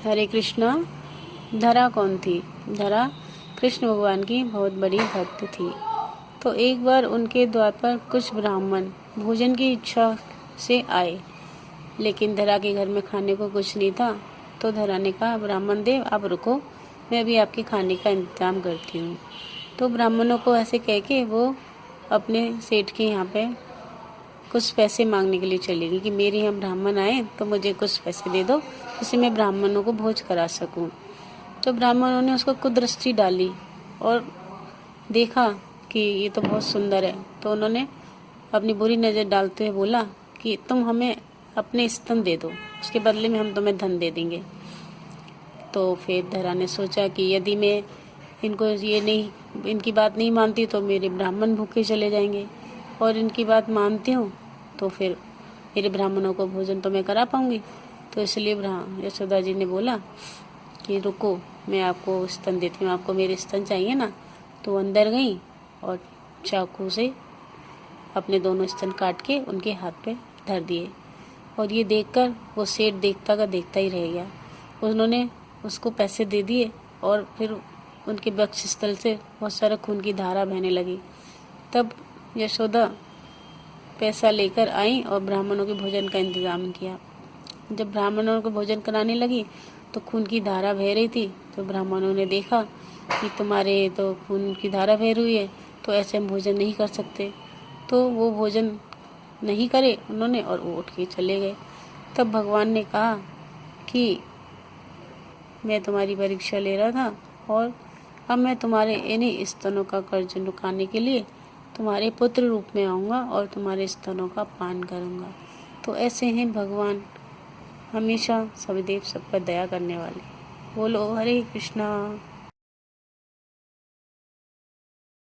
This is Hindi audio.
हरे कृष्णा। धरा कौन थी? धरा कृष्ण भगवान की बहुत बड़ी भक्त थी। तो एक बार उनके द्वार पर कुछ ब्राह्मण भोजन की इच्छा से आए, लेकिन धरा के घर में खाने को कुछ नहीं था। तो धरा ने कहा, ब्राह्मण देव आप रुको, मैं भी आपके खाने का इंतजाम करती हूँ। तो ब्राह्मणों को ऐसे कह के वो अपने सेठ के यहाँ पे कुछ पैसे मांगने के लिए चली गई कि मेरे यहाँ ब्राह्मण आए तो मुझे कुछ पैसे दे दो, जिससे मैं ब्राह्मणों को भोज करा सकूं। तो ब्राह्मणों ने उसको कुदृष्टि डाली और देखा कि ये तो बहुत सुंदर है। तो उन्होंने अपनी बुरी नज़र डालते हुए बोला कि तुम हमें अपने स्तन दे दो, उसके बदले में हम तुम्हें धन दे देंगे। तो फिर धरा ने सोचा कि यदि मैं इनकी बात नहीं मानती तो मेरे ब्राह्मण भूखे चले जाएंगे, और इनकी बात मानती हूँ तो फिर मेरे ब्राह्मणों को भोजन तो मैं करा पाऊंगी। तो इसलिए यशोदा जी ने बोला कि रुको, मैं आपको स्तन देती हूँ, आपको मेरे स्तन चाहिए ना। तो अंदर गई और चाकू से अपने दोनों स्तन काट के उनके हाथ पे धर दिए। और ये देखकर वो सेठ देखता का देखता ही रह गया। उन्होंने उसको पैसे दे दिए और फिर उनके वक्षस्थल से बहुत सारा खून की धारा बहने लगी। तब यशोदा पैसा लेकर आई और ब्राह्मणों के भोजन का इंतजाम किया। जब ब्राह्मणों को भोजन कराने लगी तो खून की धारा बह रही थी। तो ब्राह्मणों ने देखा कि तुम्हारे तो खून की धारा बह रही है, तो ऐसे हम भोजन नहीं कर सकते। तो वो भोजन नहीं करे उन्होंने और वो उठ के चले गए। तब भगवान ने कहा कि मैं तुम्हारी परीक्षा ले रहा था और अब मैं तुम्हारे इन्हीं स्तनों का कर्ज चुकाने के लिए तुम्हारे पुत्र रूप में आऊँगा और तुम्हारे स्तनों का पान करूँगा। तो ऐसे हैं भगवान, हमेशा सदैव सब पर दया करने वाले। बोलो हरे कृष्णा।